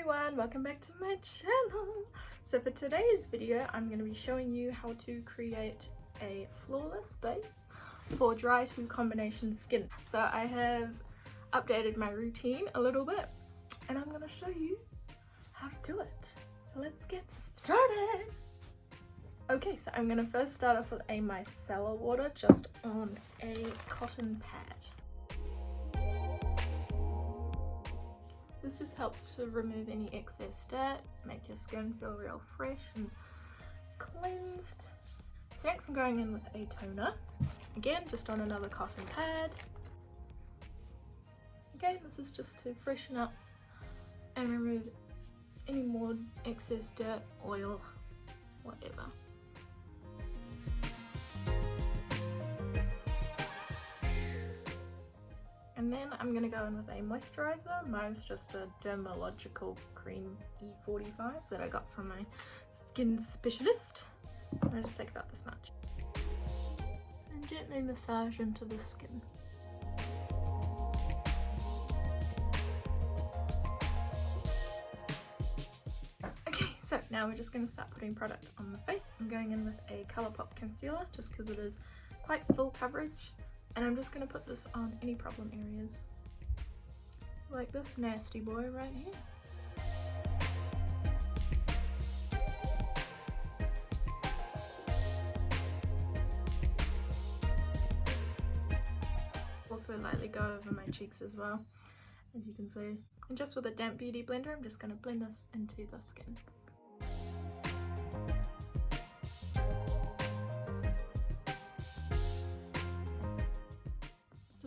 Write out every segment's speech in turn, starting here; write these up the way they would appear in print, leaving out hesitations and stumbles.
everyone, welcome back to my channel. So for today's video I'm going to be showing you how to create a flawless base for dry to combination skin. So I have updated my routine a little bit and I'm going to show you how to do it. So let's get started. Okay, so I'm going to first start off with a micellar water just on a cotton pad. This just helps to remove any excess dirt, make your skin feel real fresh and cleansed. So next I'm going in with a toner, again just on another cotton pad. Again, this is just to freshen up and remove any more excess dirt, oil, whatever. And then I'm going to go in with a moisturiser. Mine's just a Dermalogical Cream E45 that I got from my skin specialist. I just take about this much. And gently massage into the skin. Okay, so now we're just going to start putting product on the face. I'm going in with a Colourpop concealer just because it is quite full coverage. And I'm just going to put this on any problem areas, like this nasty boy right here. Also lightly go over my cheeks as well, as you can see. And just with a damp beauty blender, I'm just going to blend this into the skin.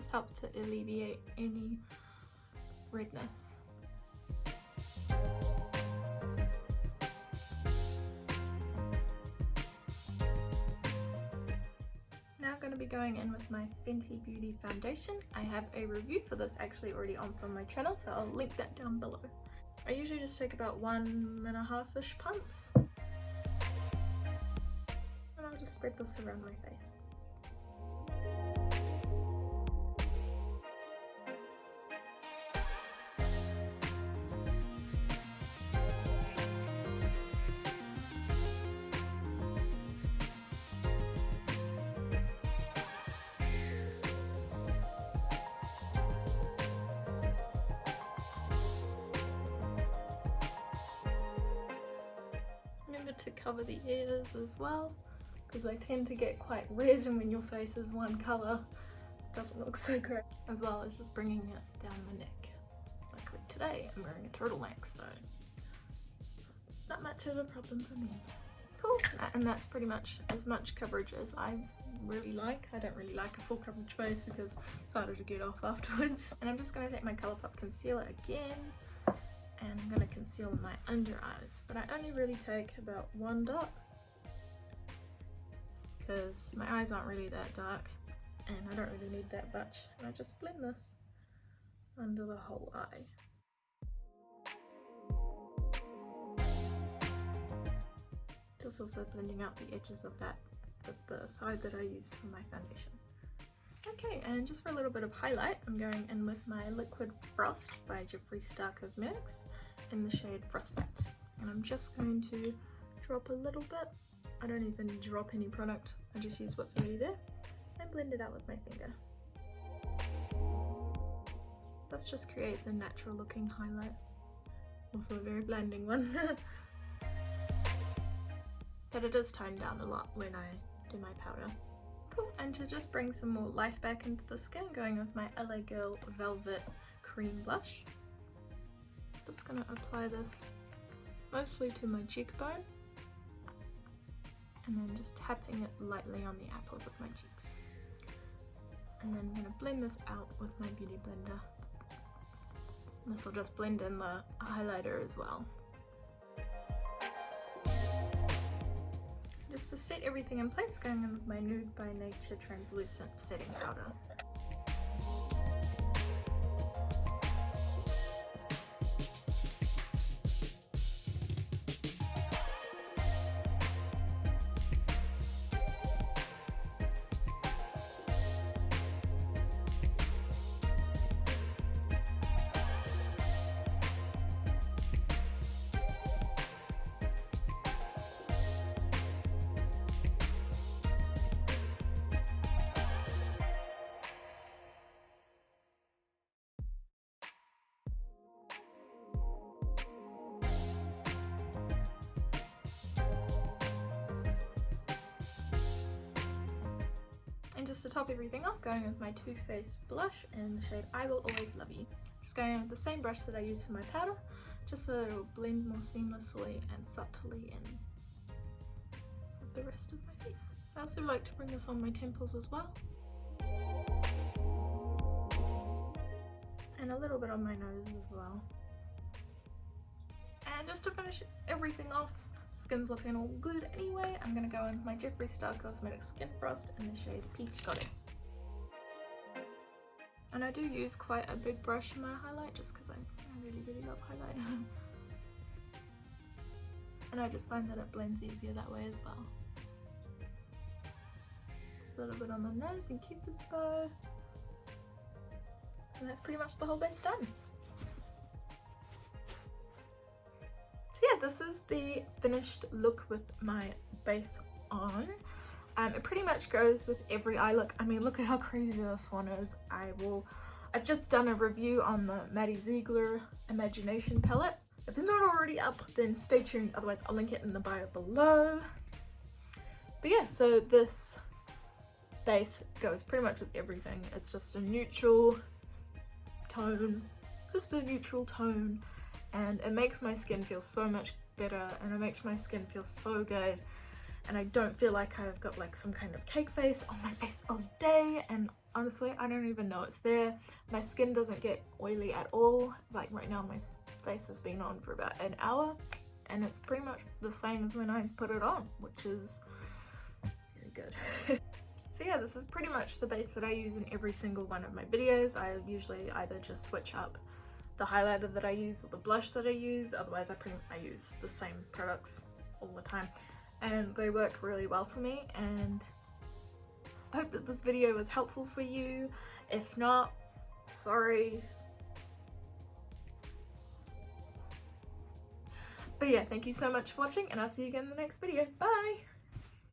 Help to alleviate any redness. Now I'm going to be going in with my Fenty Beauty foundation. I have a review for this actually already on from my channel, so I'll link that down below. I usually just take about 1.5-ish pumps. And I'll just spread this around my face. Remember to cover the ears as well, because they tend to get quite red, and when your face is one colour it doesn't look so great. As well as just bringing it down the neck. Like today I'm wearing a turtleneck, so not much of a problem for me. Cool, and that's pretty much as much coverage as I really like. I don't really like a full coverage face because it's harder to get off afterwards. And I'm just going to take my Colourpop concealer again, and I'm going to conceal my under eyes, but I only really take about one dot because my eyes aren't really that dark and I don't really need that much, and I just blend this under the whole eye. Just also blending out the edges of that with the side that I used for my foundation. Okay, and just for a little bit of highlight, I'm going in with my Liquid Frost by Jeffree Star Cosmetics in the shade Frostbite. And I'm just going to drop a little bit. I don't even drop any product, I just use what's already there and blend it out with my finger. This just creates a natural looking highlight. Also a very blinding one. But it is toned down a lot when I do my powder. Cool. And to just bring some more life back into the skin, going with my LA Girl Velvet Cream Blush. Just going to apply this mostly to my cheekbone. And then just tapping it lightly on the apples of my cheeks. And then I'm going to blend this out with my beauty blender. And this will just blend in the highlighter as well. Just to set everything in place, going in with my Nude by Nature translucent setting powder. just to top everything off, going with my Too Faced blush in the shade I Will Always Love You. Just going in with the same brush that I use for my powder, just so that it will blend more seamlessly and subtly in with the rest of my face. I also like to bring this on my temples as well. And a little bit on my nose as well. And just to finish everything off, skin's looking all good anyway, I'm going to go in with my Jeffree Star Cosmetics Skin Frost in the shade Peach Goddess. And I do use quite a big brush in my highlight just because I really love highlight. And I just find that it blends easier that way as well. Just a little bit on the nose and Cupid's bow. And that's pretty much the whole base done. So yeah, this is the finished look with my base on. It pretty much goes with every eye look. I mean, look at how crazy this one is. I've just done a review on the Maddie Ziegler Imagination palette. If it's not already up, then stay tuned, otherwise I'll link it in the bio below. But yeah, so this base goes pretty much with everything. It's just a neutral tone, and it makes my skin feel so much better, and it makes my skin feel so good, and I don't feel like I've got like some kind of cake face on my face all day, and honestly I don't even know it's there. My skin doesn't get oily at all. Like right now my face has been on for about an hour and it's pretty much the same as when I put it on, which is very good. So yeah, this is pretty much the base that I use in every single one of my videos. I usually either just switch up the highlighter that I use or the blush that I use, otherwise I use the same products all the time, and they work really well for me. And I hope that this video was helpful for you. If not, sorry. But yeah, thank you so much for watching, and I'll see you again in the next video. Bye!